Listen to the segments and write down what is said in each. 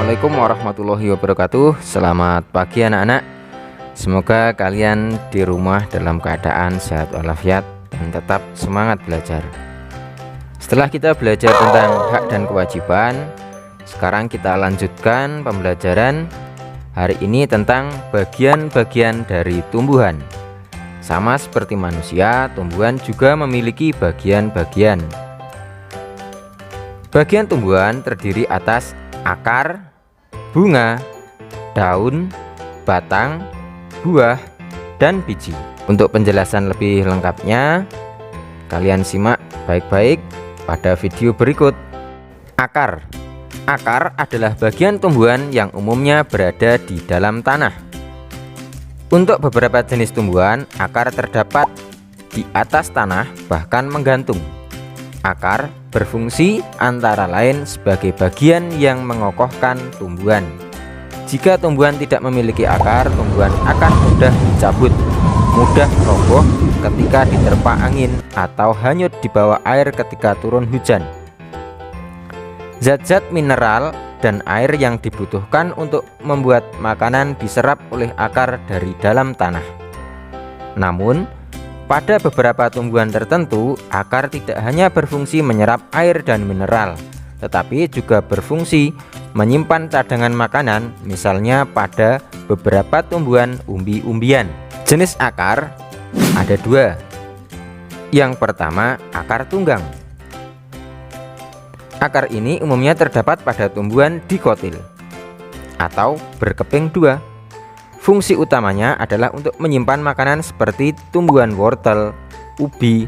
Assalamualaikum warahmatullahi wabarakatuh. Selamat pagi anak-anak. Semoga kalian di rumah dalam keadaan sehat walafiat dan tetap semangat belajar. Setelah kita belajar tentang hak dan kewajiban, sekarang kita lanjutkan pembelajaran hari ini tentang bagian-bagian dari tumbuhan. Sama seperti manusia, tumbuhan juga memiliki bagian-bagian. Bagian tumbuhan terdiri atas akar, bunga, daun, batang, buah, dan biji. Untuk penjelasan lebih lengkapnya, kalian simak baik-baik pada video berikut. Akar adalah bagian tumbuhan yang umumnya berada di dalam tanah. Untuk beberapa jenis tumbuhan, akar terdapat di atas tanah, bahkan menggantung. Akar berfungsi antara lain sebagai bagian yang mengokohkan tumbuhan. Jika tumbuhan tidak memiliki akar, tumbuhan akan mudah dicabut, mudah roboh ketika diterpa angin, atau hanyut di bawah air ketika turun hujan. Zat-zat mineral dan air yang dibutuhkan untuk membuat makanan diserap oleh akar dari dalam tanah. Namun, pada beberapa tumbuhan tertentu, akar tidak hanya berfungsi menyerap air dan mineral, tetapi juga berfungsi menyimpan cadangan makanan, misalnya pada beberapa tumbuhan umbi-umbian. Jenis akar ada dua. Yang pertama, akar tunggang. Akar ini umumnya terdapat pada tumbuhan dikotil atau berkeping dua. Fungsi utamanya adalah untuk menyimpan makanan seperti tumbuhan wortel, ubi,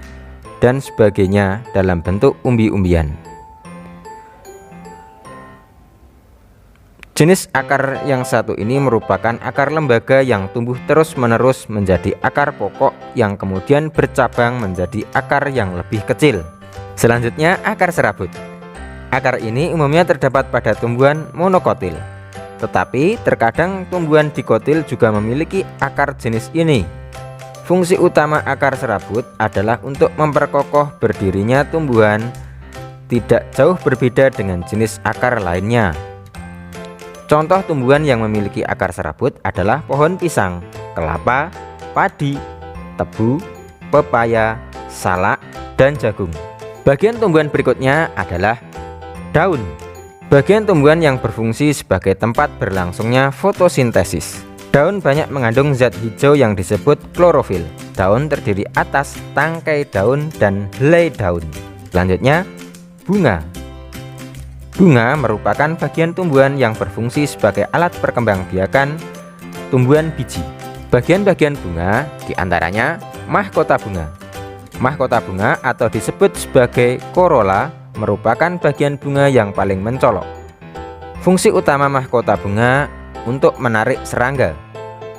dan sebagainya dalam bentuk umbi-umbian. Jenis akar yang satu ini merupakan akar lembaga yang tumbuh terus-menerus menjadi akar pokok yang kemudian bercabang menjadi akar yang lebih kecil. Selanjutnya, akar serabut. Akar ini umumnya terdapat pada tumbuhan monokotil. Tetapi terkadang tumbuhan dikotil juga memiliki akar jenis ini. Fungsi utama akar serabut adalah untuk memperkokoh berdirinya tumbuhan, tidak jauh berbeda dengan jenis akar lainnya. Contoh tumbuhan yang memiliki akar serabut adalah pohon pisang, kelapa, padi, tebu, pepaya, salak, dan jagung. Bagian tumbuhan berikutnya adalah daun. Bagian tumbuhan yang berfungsi sebagai tempat berlangsungnya fotosintesis. Daun banyak mengandung zat hijau yang disebut klorofil. Daun terdiri atas tangkai daun dan helai daun. Selanjutnya, bunga. Bunga merupakan bagian tumbuhan yang berfungsi sebagai alat perkembangbiakan tumbuhan biji. Bagian-bagian bunga diantaranya mahkota bunga. Mahkota bunga atau disebut sebagai corolla merupakan bagian bunga yang paling mencolok. Fungsi utama mahkota bunga untuk menarik serangga.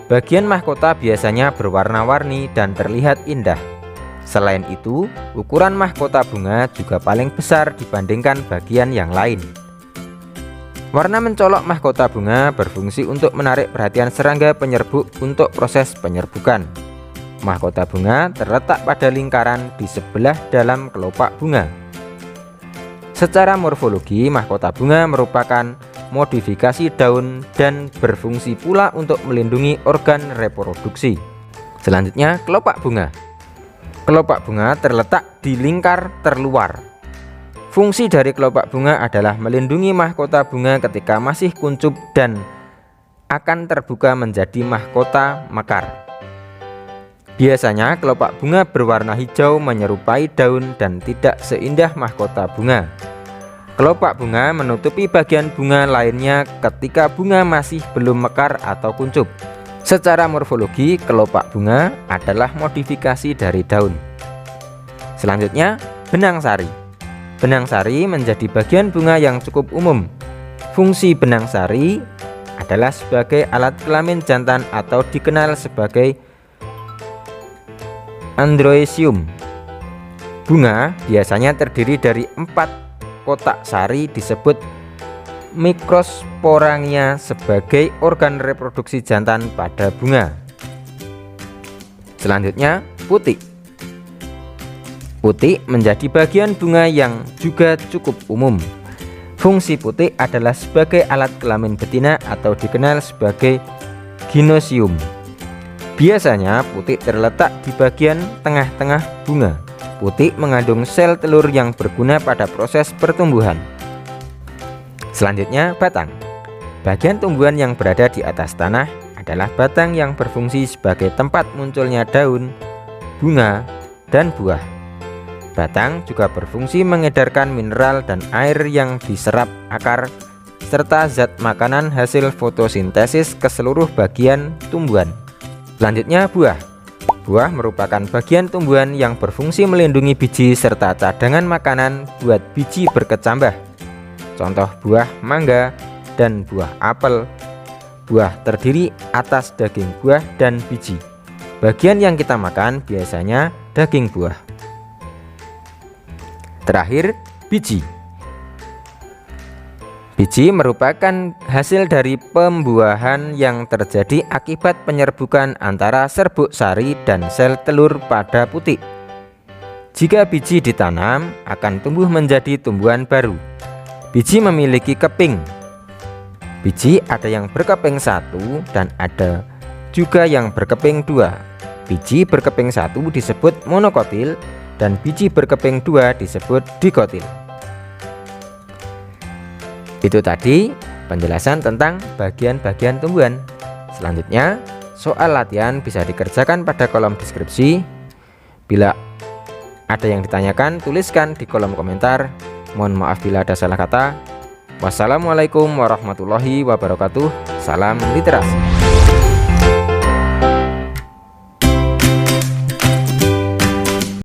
Bagian mahkota biasanya berwarna-warni dan terlihat indah. Selain itu, ukuran mahkota bunga juga paling besar dibandingkan bagian yang lain. Warna mencolok mahkota bunga berfungsi untuk menarik perhatian serangga penyerbuk untuk proses penyerbukan. Mahkota bunga terletak pada lingkaran di sebelah dalam kelopak bunga. Secara morfologi, mahkota bunga merupakan modifikasi daun dan berfungsi pula untuk melindungi organ reproduksi. Selanjutnya, kelopak bunga. Kelopak bunga terletak di lingkar terluar. Fungsi dari kelopak bunga adalah melindungi mahkota bunga ketika masih kuncup dan akan terbuka menjadi mahkota mekar. Biasanya kelopak bunga berwarna hijau menyerupai daun dan tidak seindah mahkota bunga. Kelopak bunga menutupi bagian bunga lainnya ketika bunga masih belum mekar atau kuncup. Secara morfologi, kelopak bunga adalah modifikasi dari daun. Selanjutnya, benang sari. Benang sari menjadi bagian bunga yang cukup umum. Fungsi benang sari adalah sebagai alat kelamin jantan atau dikenal sebagai androecium. Bunga biasanya terdiri dari 4 kotak sari disebut mikrosporangia sebagai organ reproduksi jantan pada bunga. Selanjutnya, putik. Putik menjadi bagian bunga yang juga cukup umum. Fungsi putik adalah sebagai alat kelamin betina atau dikenal sebagai gynosium. Biasanya putik terletak di bagian tengah-tengah bunga. Putik mengandung sel telur yang berguna pada proses pertumbuhan. Selanjutnya, batang. Bagian tumbuhan yang berada di atas tanah adalah batang yang berfungsi sebagai tempat munculnya daun, bunga, dan buah. Batang juga berfungsi mengedarkan mineral dan air yang diserap akar serta zat makanan hasil fotosintesis ke seluruh bagian tumbuhan. Selanjutnya, buah. Buah merupakan bagian tumbuhan yang berfungsi melindungi biji serta cadangan makanan buat biji berkecambah. Contoh buah mangga dan buah apel. Buah terdiri atas daging buah dan biji. Bagian yang kita makan biasanya daging buah. Terakhir, biji. Biji merupakan hasil dari pembuahan yang terjadi akibat penyerbukan antara serbuk sari dan sel telur pada putik. Jika biji ditanam, akan tumbuh menjadi tumbuhan baru. Biji memiliki keping. Biji ada yang berkeping 1 dan ada juga yang berkeping 2. Biji berkeping 1 disebut monokotil dan biji berkeping 2 disebut dikotil. Itu tadi penjelasan tentang bagian-bagian tumbuhan. Selanjutnya, soal latihan bisa dikerjakan pada kolom deskripsi. Bila ada yang ditanyakan, tuliskan di kolom komentar. Mohon maaf bila ada salah kata. Wassalamualaikum warahmatullahi wabarakatuh. Salam literasi.